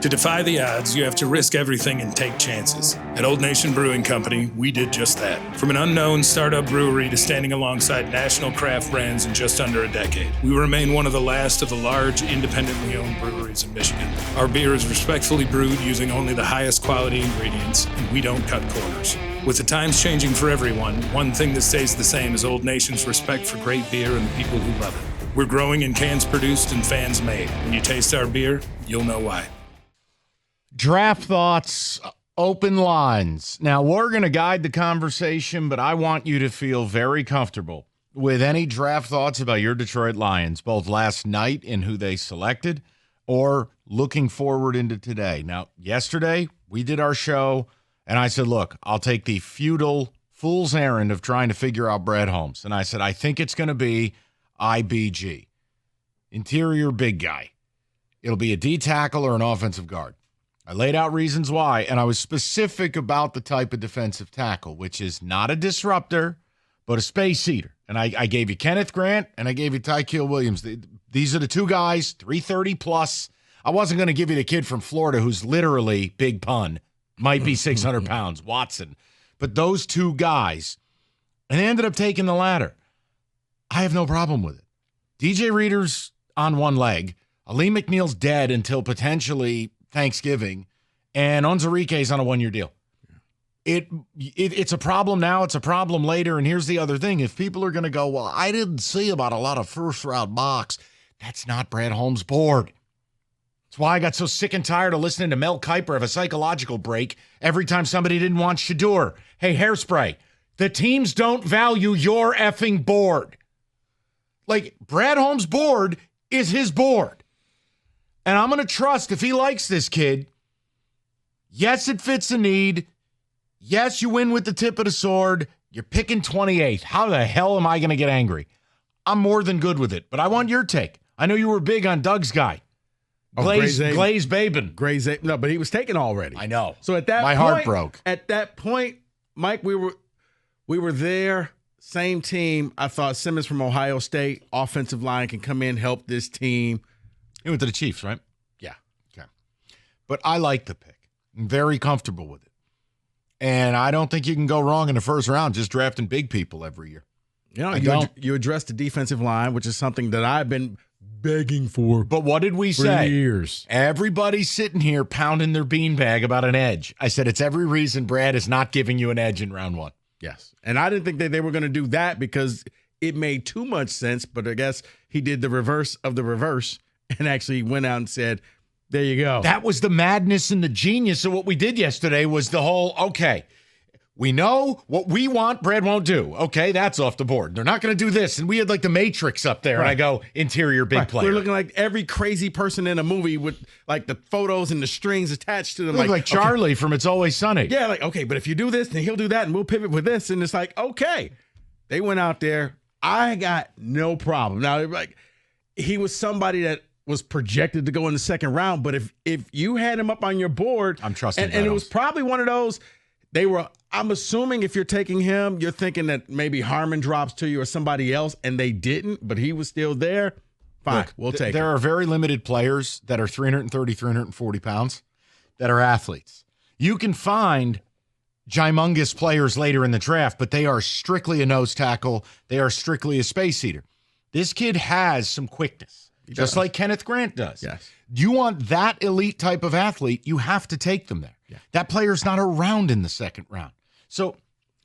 To defy the odds, you have to risk everything and take chances. At Old Nation Brewing Company, we did just that. From an unknown startup brewery to standing alongside national craft brands in just under a decade, we remain one of the last of the large, independently owned breweries in Michigan. Our beer is respectfully brewed using only the highest quality ingredients, and we don't cut corners. With the times changing for everyone, one thing that stays the same is Old Nation's respect for great beer and the people who love it. We're growing in cans produced and fans made. When you taste our beer, you'll know why. Draft thoughts, open lines. Now, we're going to guide the conversation, but I want you to feel very comfortable with any draft thoughts about your Detroit Lions, both last night and who they selected, or looking forward into today. Now, yesterday, we did our show, and I said, look, I'll take the futile fool's errand of trying to figure out Brad Holmes. And I said, I think it's going to be IBG, interior big guy. It'll be a D tackle or an offensive guard. I laid out reasons why, and I was specific about the type of defensive tackle, which is not a disruptor, but a space eater. And I gave you Kenneth Grant, and I gave you Tyleik Williams. These are the two guys, 330 plus. I wasn't going to give you the kid from Florida who's literally, big pun, might be 600 pounds, Watson. But those two guys, and they ended up taking the latter. I have no problem with it. DJ Reader's on one leg. Ali McNeil's dead until potentially Thanksgiving, and Onwuzurike's on a one-year deal. It's a problem now. It's a problem later. And here's the other thing. If people are going to go, well, I didn't see about a lot of first-round mocks, that's not Brad Holmes' board. That's why I got so sick and tired of listening to Mel Kiper have a psychological break every time somebody didn't want Shedeur. Hey, Hairspray, the teams don't value your effing board. Like, Brad Holmes' board is his board. And I'm going to trust if he likes this kid, yes, it fits a need. Yes, you win with the tip of the sword. You're picking 28th. How the hell am I going to get angry? I'm more than good with it, but I want your take. I know you were big on Doug's guy. Glaze Babin. No, but he was taken already. I know. So at that My heart broke. At that point, Mike, we were there, same team. I thought Simmons from Ohio State, offensive line, can come in, help this team. He went to the Chiefs, right? Yeah. Okay. But I like the pick. I'm very comfortable with it. And I don't think you can go wrong in the first round just drafting big people every year. You know, you addressed the defensive line, which is something that I've been begging for. But what did we say? Years. Everybody's sitting here pounding their beanbag about an edge. I said it's every reason Brad is not giving you an edge in round one. Yes. And I didn't think that they were going to do that because it made too much sense. But I guess he did the reverse of the reverse and actually went out and said, there you go. That was the madness and the genius of what we did yesterday was the whole, okay, we know what we want, Brad won't do. Okay, that's off the board. They're not going to do this. And we had like the Matrix up there. Right. And I go, interior big player. We're looking like every crazy person in a movie with like the photos and the strings attached to them. Like Charlie from It's Always Sunny. Yeah, like, okay, but if you do this, then he'll do that and we'll pivot with this. And it's like, okay. They went out there. I got no problem. Now, like, he was somebody that was projected to go in the second round, but if you had him up on your board, I'm trusting and it was probably one of those, I'm assuming if you're taking him, you're thinking that maybe Harmon drops to you or somebody else, and they didn't, but he was still there. Fine, look, we'll take it. There are very limited players that are 330, 340 pounds that are athletes. You can find gymongous players later in the draft, but they are strictly a nose tackle. They are strictly a space eater. This kid has some quickness. Just like Kenneth Grant does. Yes. You want that elite type of athlete, you have to take them there. Yeah. That player's not around in the second round. So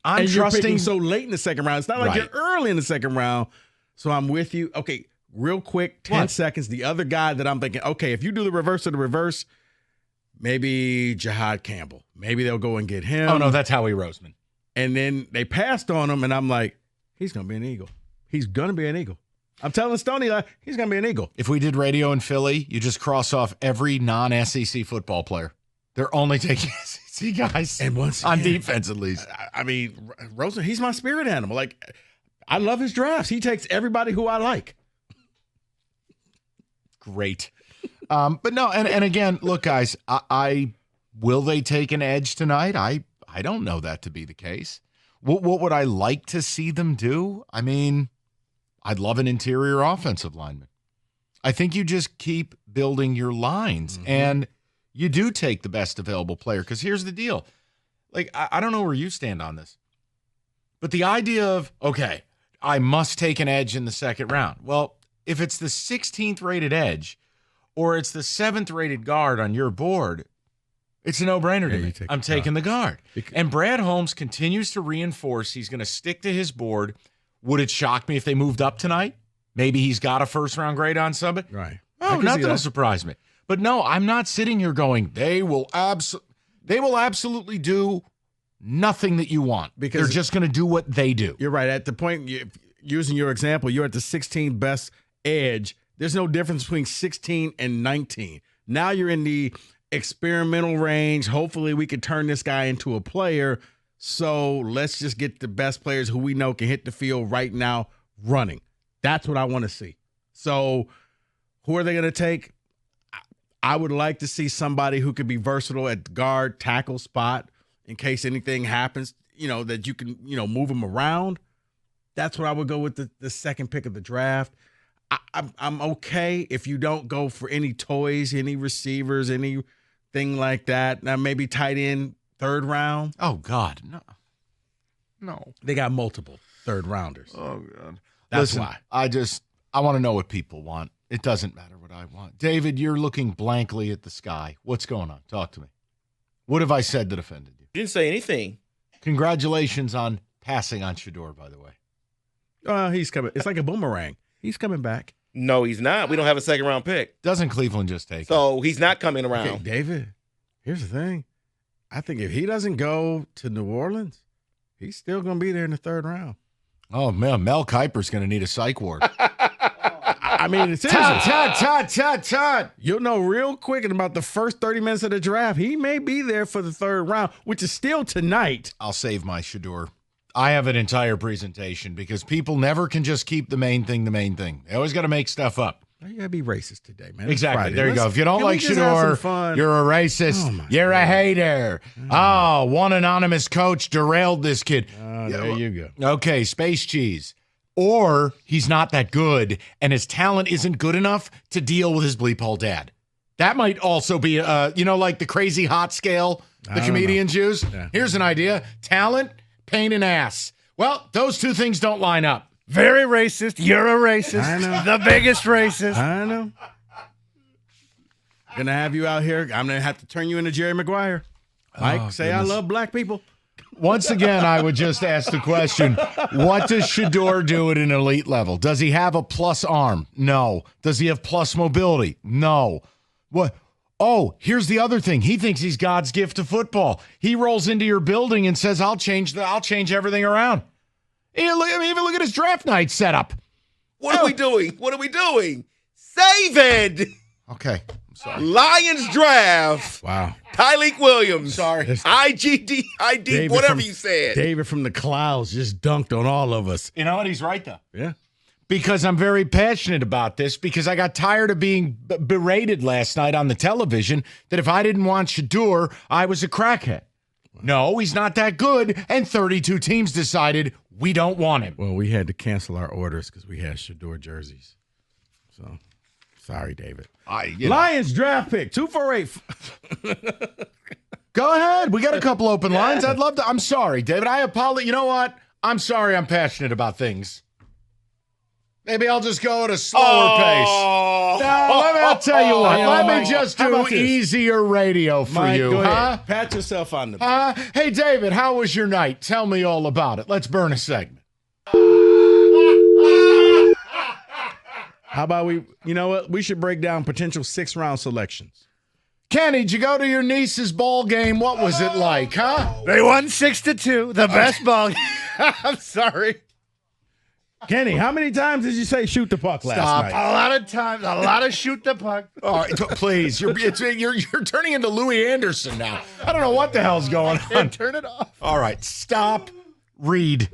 I'm you're trusting. picking so late in the second round. It's not like Right. you're early in the second round. So I'm with you. Okay, real quick, 10 seconds. The other guy that I'm thinking, okay, if you do the reverse of the reverse, maybe Jihad Campbell. Maybe they'll go and get him. Oh, no, that's Howie Roseman. And then they passed on him, and I'm like, he's going to be an Eagle. He's going to be an Eagle. I'm telling Stoney, he's going to be an Eagle. If we did radio in Philly, you just cross off every non-SEC football player. They're only taking SEC guys and once on again, defense, at least. I mean, Rosen, he's my spirit animal. Like, I love his drafts. He takes everybody who I like. Great. But no, and again, look, guys, I will they take an edge tonight? I don't know that to be the case. What would I like to see them do? I mean, I'd love an interior offensive lineman. I think you just keep building your lines. Mm-hmm. And You do take the best available player because here's the deal. Like, I don't know where you stand on this, but the idea of, okay, I must take an edge in the second round. Well, if it's the 16th rated edge or it's the 7th rated guard on your board, it's a no-brainer to me. I'm taking the guard. And Brad Holmes continues to reinforce he's going to stick to his board. Would it shock me if they moved up tonight? Maybe he's got a first-round grade on somebody? Right. Oh, nothing will surprise me. But no, I'm not sitting here going, they will absolutely do nothing that you want. Because they're just going to do what they do. You're right. At the point, using your example, you're at the 16th best edge. There's no difference between 16 and 19. Now you're in the experimental range. Hopefully we can turn this guy into a player. So let's just get the best players who we know can hit the field right now running. That's what I want to see. So who are they going to take? I would like to see somebody who could be versatile at guard, tackle spot in case anything happens, that you can, move them around. That's what I would go with the second pick of the draft. I'm okay if you don't go for any toys, any receivers, anything like that. Now maybe tight end, third round. Oh, God, no. They got multiple third rounders. Oh, God. That's Listen, why. I want to know what people want. It doesn't matter what I want. David, you're looking blankly at the sky. What's going on? Talk to me. What have I said that offended you? You didn't say anything. Congratulations on passing on Shedeur, by the way. He's coming. It's like a boomerang. He's coming back. No, he's not. We don't have a second-round pick. Doesn't Cleveland just take it? So he's not coming around. Okay, David, here's the thing. I think if he doesn't go to New Orleans, he's still going to be there in the third round. Oh, man, Mel Kiper's going to need a psych ward. I mean, Tut. You'll know real quick in about the first 30 minutes of the draft, he may be there for the third round, which is still tonight. I'll save my Shedeur. I have an entire presentation because people never can just keep the main thing. They always got to make stuff up. You got to be racist today, man. Exactly. There you go. If you don't like Shedeur, you're a racist. You're a hater. Oh, one anonymous coach derailed this kid. There you go. Okay, space cheese. Or he's not that good, and his talent isn't good enough to deal with his bleep-hole dad. That might also be, like the crazy hot scale the comedians use. Yeah. Here's an idea. Talent, pain, and ass. Well, those two things don't line up. Very racist. You're a racist. I know. The biggest racist. I know. Gonna have you out here. I'm gonna have to turn you into Jerry Maguire. Mike, say goodness. I love black people. Once again, I would just ask the question, what does Shedeur do at an elite level? Does he have a plus arm? No. Does he have plus mobility? No. What? Oh, here's the other thing. He thinks he's God's gift to football. He rolls into your building and says, I'll change everything around. Even look at his draft night setup. What are we doing? Save it. Okay. I'm sorry. Lions draft. Wow. Tyleik Williams. Sorry. ID, whatever you said. David from the clouds just dunked on all of us. You know what? He's right, though. Yeah. Because I'm very passionate about this, because I got tired of being berated last night on the television that if I didn't want Shedeur, I was a crackhead. No, he's not that good, and 32 teams decided we don't want him. Well, we had to cancel our orders because we had Shedeur jerseys. So, sorry, David. Lions draft pick, 248. Go ahead. We got a couple open lines. I'd love to. I'm sorry, David. I apologize. You know what? I'm sorry I'm passionate about things. Maybe I'll just go at a slower pace. No, I'll tell you what. Let me just do easier radio for Mike, you. go Huh? ahead. Pat yourself on the back. Hey, David, how was your night? Tell me all about it. Let's burn a segment. How about you know what? We should break down potential 6th-round selections. Kenny, did you go to your niece's ball game? What was it like, huh? They won 6-2. The best ball game. I'm sorry. Kenny, how many times did you say shoot the puck last night? A lot of times. A lot of shoot the puck. All right, please. You're turning into Louis Anderson now. I don't know what the hell's going on. Turn it off. All right, stop. Read.